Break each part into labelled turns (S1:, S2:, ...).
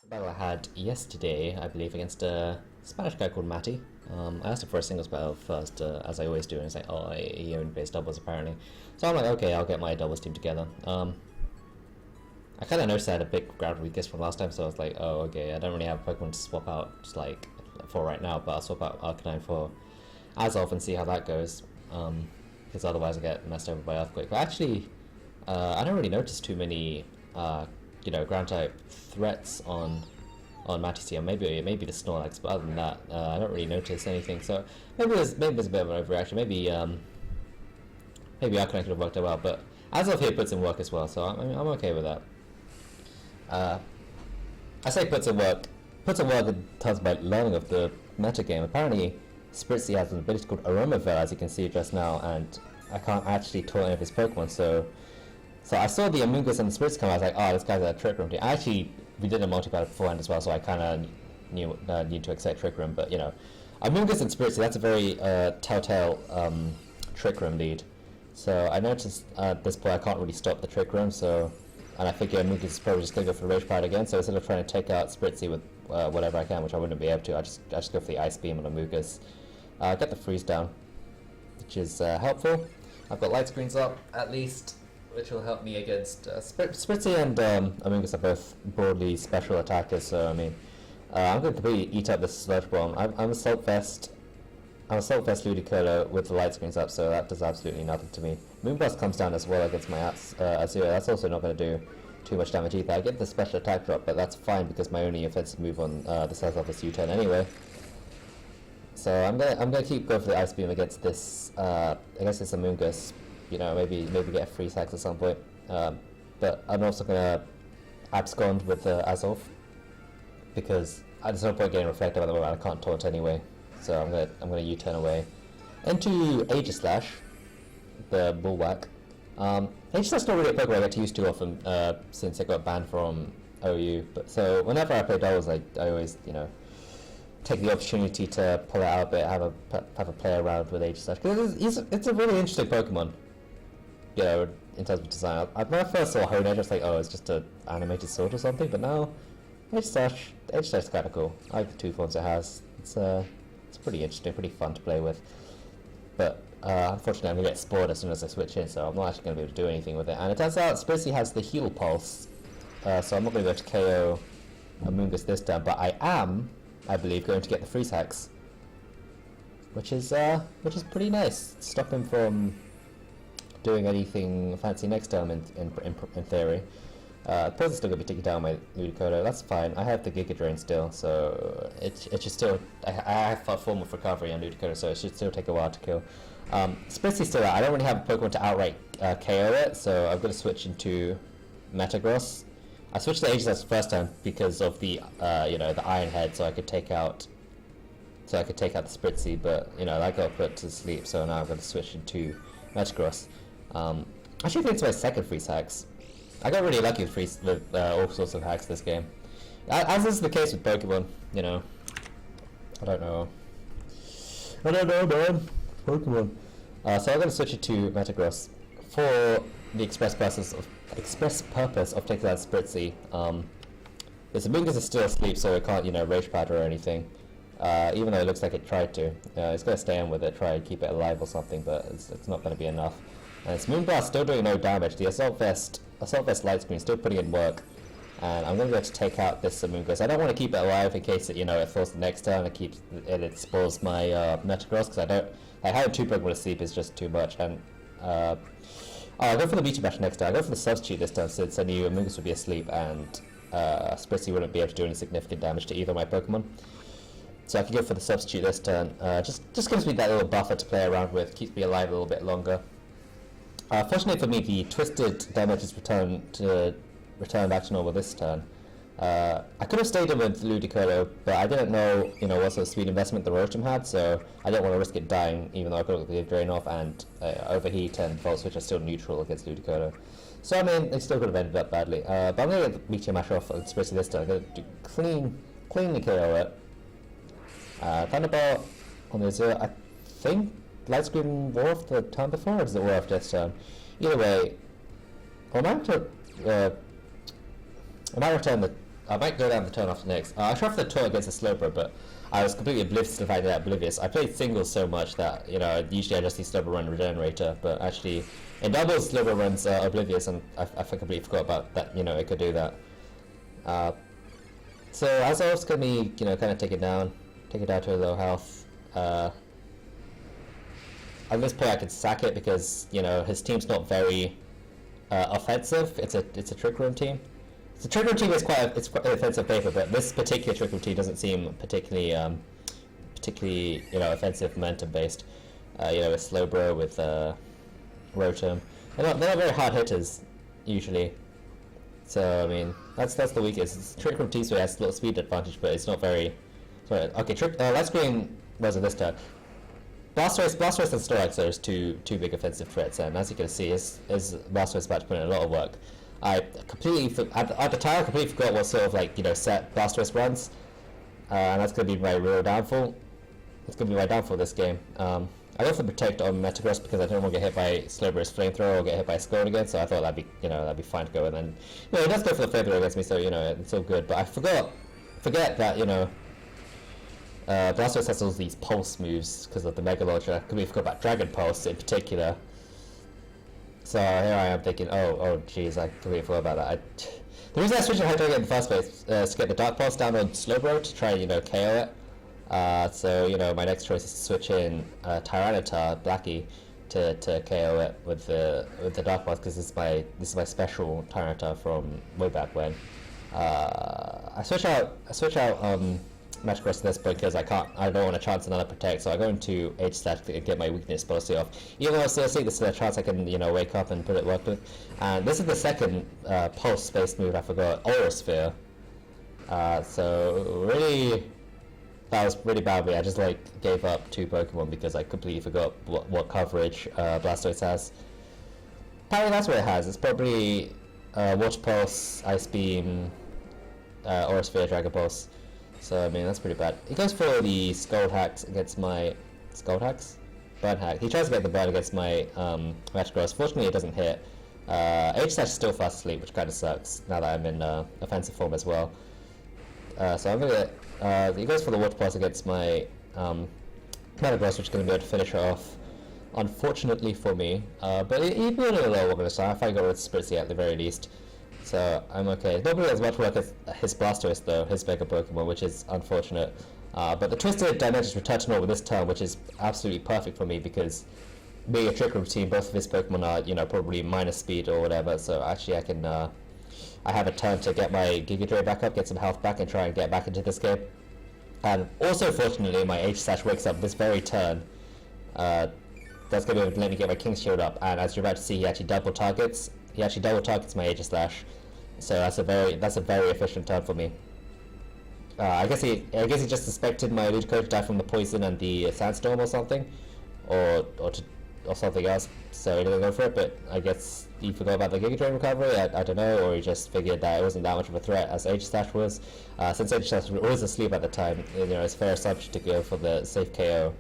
S1: battle I had yesterday, I believe, against a Spanish guy called Matty. I asked him for a singles battle first, as I always do, and he's like, oh, he only plays doubles apparently. So I'm like, okay, I'll get my doubles team together. I kind of noticed I had a big ground weakness from last time, so I was like, oh, okay, I don't really have a Pokemon to swap out just like for right now, but I'll swap out Arcanine for Azov and see how that goes, because otherwise I get messed over by Earthquake. But actually, I don't really notice too many, ground type threats on Matty's team. Maybe the Snorlax, but other than that, I don't really notice anything. So maybe there's a bit of an overreaction. Maybe Arcanine could have worked out well, but Azov here puts in work as well, so I'm okay with that. I say puts in work in terms of my learning of the meta game. Apparently, Sprit has an ability called Aroma Veil, as you can see just now, and I can't actually taunt any of his Pokemon, so I saw the Amoonguss and the Sprits come, I was like, oh, this guy's a Trick Room team. Actually, we did a multi-battle beforehand as well, so I kind of knew to accept Trick Room, but, Amoonguss and Sprits, that's a very telltale Trick Room lead. So I noticed at this point I can't really stop the Trick Room, and I figure Amoonguss is probably just going to go for the Rage Pad again, so instead of trying to take out Spritzy with whatever I can, which I wouldn't be able to, I just go for the Ice Beam on Amoonguss. Get the Freeze down, which is helpful. I've got light screens up, at least, which will help me against Spritzy and Amoonguss are both broadly special attackers, so I mean, I'm going to completely eat up this Sludge Bomb. I'm a Salt Vest Ludicolo with the light screens up, so that does absolutely nothing to me. Moonblast comes down as well against my Azure. That's also not going to do too much damage either. I get the special attack drop, but that's fine because my only offensive move on the South Office U-turn anyway. So I'm gonna keep going for the Ice Beam against this Amoonguss. Maybe get a free sax at some point. But I'm also gonna abscond with Azov because there's no point getting reflective at the moment. I can't taunt anyway. So I'm gonna U-turn away into Aegislash, the Bullwhack. Aegislash not really a Pokemon I get to use too often since I got banned from OU. But so whenever I play doubles, I always take the opportunity to pull it out a bit, have a play around with Aegislash because it's a really interesting Pokemon. In terms of design. When I first saw Honedge, I was like, oh, it's just an animated sword or something. But now, Aegislash is kind of cool. I like the two forms it has. It's pretty interesting, pretty fun to play with. But unfortunately, I'm going to get spoiled as soon as I switch in, so I'm not actually going to be able to do anything with it. And it turns out Spritzy has the Heal Pulse, so I'm not going to be able to KO Amoonguss this time, but I am, I believe, going to get the Freeze Hex, which is pretty nice. Stop him from doing anything fancy next turn in theory. Pulse is still going to be taking down my Ludicolo, that's fine. I have the Giga Drain still, so it should still... I have a form of recovery on Ludicolo, so it should still take a while to kill. Spritzy's still out. I don't really have a Pokemon to outright KO it, so I'm going to switch into Metagross. I switched to Aegislash the first time because of the the Iron Head, so I could take out the Spritzy, but that got put to sleep, so now I'm going to switch into Metagross. Actually, I think it's my second Freeze Hacks. I got really lucky with all sorts of hacks this game. As is the case with Pokemon, I don't know, man. Pokemon. So I'm going to switch it to Metagross for the express purpose of taking out Spritzy. This Amoonguss is still asleep, so it can't, Rage Pad or anything. Even though it looks like it tried to. It's going to stay on with it, try and keep it alive or something, but it's not going to be enough. And its Moonblast still doing no damage. The Assault Vest Light Screen still putting in work. And I'm going to be able to take out this Amoonguss. I don't want to keep it alive in case it falls the next turn and it spoils my Metagross, because having two Pokemon asleep is just too much. And I'll go for the Meteor Bash next turn. I'll go for the Substitute this time, since I knew Amoonguss would be asleep and Spritzy wouldn't be able to do any significant damage to either of my Pokemon. So I can go for the Substitute this turn. Just gives me that little buffer to play around with, keeps me alive a little bit longer. Fortunately for me, the Twisted damage is returned back to normal this turn. I could have stayed in with Ludicolo, but I didn't know, what sort of speed investment the Rotom had, so I didn't want to risk it dying, even though I could have the Drain off, and Overheat and Volt Switch are still neutral against Ludicolo. So I mean, it still could have ended up badly. But I'm going to get the Meteor Mash off Spritzy this turn. I'm going to cleanly KO it. Thunderbolt on the Azure. I think Light Screen wore off the turn before, or does it wear off this turn? Either way, I might return the I might go down the turn after next. I tried for the turn against a Slowbro, but I was completely oblivious to the fact that oblivious. I played singles so much that, you know, usually I just see Slowbro run Regenerator, but actually in doubles Slowbro runs oblivious, and I completely forgot about that, you know, it could do that. So as I was gonna be, you know, kind of take it down to a low health. At this point I could sack it because, you know, his team's not very offensive. It's a Trick Room team. The Trick Room team is quite offensive paper, but this particular Trick Room team doesn't seem particularly you know, offensive momentum based. You know, with Slowbro, with Rotom, they're not very hard hitters usually. So I mean, that's the weakest. Trick Room team has a little speed advantage, but it's not very. Sorry, okay, Let's Green was in this turn. Blastoise and Storax are two big offensive threats, and as you can see, his Blastoise is about to put in a lot of work. I completely, at the time, I completely forgot what sort of, like, you know, set Blastoise runs, and that's going to be my real downfall. It's going to be my downfall this game. I go for Protect on Metagross because I don't want to get hit by Slowbro's Flamethrower or get hit by Scald again, so I thought that'd be fine to go, and then, you know, he does go for the Flamethrower against me, so, you know, it's all good, but I forget that, you know, Blastoise has all these pulse moves because of the Mega Launcher. I completely forgot about Dragon Pulse in particular. So here I am thinking, oh jeez, I completely forgot about that. The reason I switched to Hard Target in the first place is to get the Dark Pulse down on Slowbro to try and, you know, KO it. So, you know, my next choice is to switch in Tyranitar, Blackie, to KO it with the Dark Pulse, because this is my special Tyranitar from way back when. I switch out Metagross at this point because I don't want to chance another Protect, so I go into H-Slash to get my weakness policy off. Even though I still see this is a chance I can, you know, wake up and put it work with. And this is the second pulse-based move I forgot, Aura Sphere. So really, that was really bad of me. I just, like, gave up 2 Pokemon because I completely forgot what coverage Blastoise has. Apparently that's what it has. It's probably Water Pulse, Ice Beam, Aura Sphere, Dragon Pulse. So, I mean, that's pretty bad. He goes for the Scald Hacks against my... Scald Hacks? Burn Hack. He tries to get the burn against my Metagross. Fortunately, it doesn't hit. H-Slash is still fast asleep, which kind of sucks, now that I'm in offensive form as well. So I'm gonna... he goes for the Water Pulse against my Metagross, which is going to be able to finish her off. Unfortunately for me. But he blew a little over, so I find I got rid of Sprit at the very least. So I'm okay. Nobody has much work as his Blastoise though, his Mega Pokemon, which is unfortunate. But the Twisted Dimensions Retouch Note with this turn, which is absolutely perfect for me because being a Trick Room team, both of his Pokemon are, you know, probably minus speed or whatever. So actually, I can, I have a turn to get my Giga Drain back up, get some health back, and try and get back into this game. And also, fortunately, my H-Slash wakes up this very turn. That's going to be able to let me get my King's Shield up, and as you're about to see, he actually double targets my H-Slash. So that's a very efficient turn for me. I guess he just suspected my Ludicolo to die from the poison and the sandstorm or something, or something else. So he didn't go for it. But I guess he forgot about the Giga Drain recovery. I don't know, or he just figured that it wasn't that much of a threat as H-Slash was. Since H-Slash was asleep at the time, you know, it's fair assumption to go for the safe KO.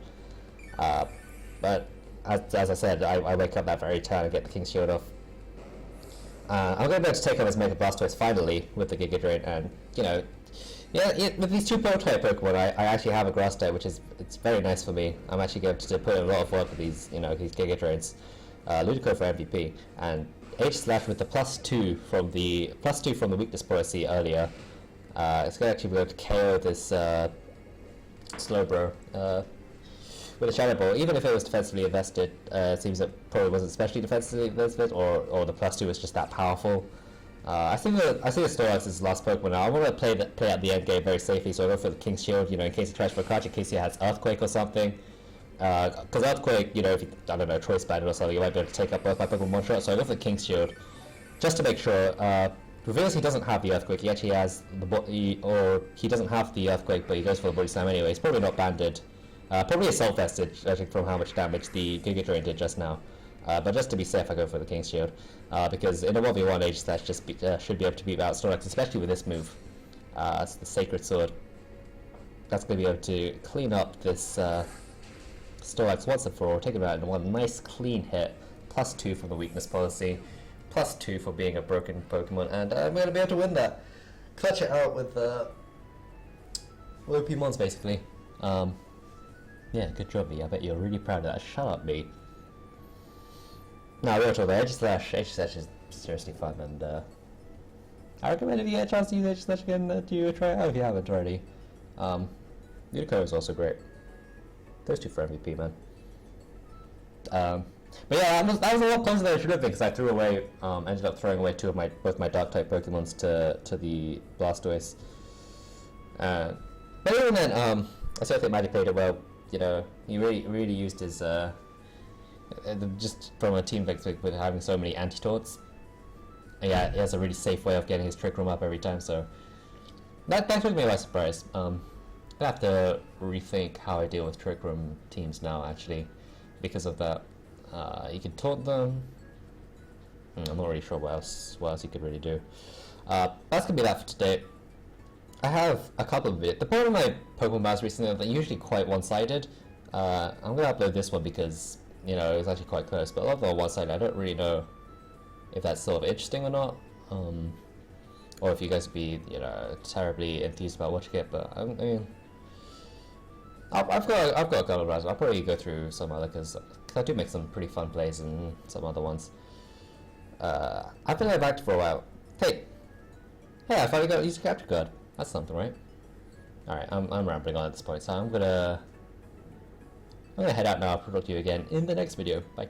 S1: But as I said, I wake up that very turn and get the King's Shield off. I'm going to be able to take on his Mega Blastoise finally with the Giga Drain, and, you know, yeah, with these 2 Prototype Pokemon, I actually have a Grass type, which is very nice for me. I'm actually going to put in a lot of work with these, you know, these Giga Drains. Ludicolo for MVP, and H-Slash with the +2 from the weakness policy earlier. It's going to actually be able to KO this Slowbro with a Shadow Ball. Even if it was defensively invested, it seems it probably wasn't especially defensively invested, or the +2 was just that powerful. I think the Storax is his last Pokemon now. I want to play at the end game very safely, so I go for the King's Shield, you know, in case he tries for a card, in case he has Earthquake or something. Because Earthquake, you know, if you, I don't know, Choice Banded or something, you might be able to take up both my Pokemon one shot, so I go for the King's Shield, just to make sure. Reveals he doesn't have the Earthquake, he actually has he doesn't have the Earthquake, but he goes for the Body Slam anyway. He's probably not banded. Probably Assault Vested, judging from how much damage the Giga Drain did just now. But just to be safe, I go for the King's Shield. Because in a 1v1, H-Slash just should be able to beat out Storax, especially with this move. It's the Sacred Sword. That's going to be able to clean up this Storax once and for all, take him out in one nice clean hit. +2 from the weakness policy, +2 for being a broken Pokemon, and I'm going to be able to win that. clutch it out with OP mons basically. Yeah, good job, me. I bet you're really proud of that. Shut up, me. No, real talk, Edge Slash is seriously fun, and I recommend if you get a chance to use Edge Slash again that you try it out if you haven't already. Unico is also great. Those two for MVP, man. But yeah, that was a lot closer than it should have been because I threw away, ended up throwing away both my Dark type Pokemons to the Blastoise. But even then, I still think Matty played it well. You know, he really used his just from a team perspective with having so many anti-taunts. Yeah, he has a really safe way of getting his Trick Room up every time. So that took me by surprise. I have to rethink how I deal with Trick Room teams now, actually, because of that. You can taunt them. I'm not really sure what else you could really do. That's gonna be that for today. I have a couple of it. The point of my Pokemon battles recently are usually quite one-sided. I'm gonna upload this one because, you know, it was actually quite close, but a lot of them are one-sided. I don't really know if that's sort of interesting or not, or if you guys would be, you know, terribly enthused about watching it. But I mean, I've got a couple of rounds. I'll probably go through some other because I do make some pretty fun plays and some other ones. I've been going back for a while. Hey, I finally got to use a capture card. That's something, right? Alright, I'm rambling on at this point, so I'm gonna head out now. I'll talk to you again in the next video. Bye.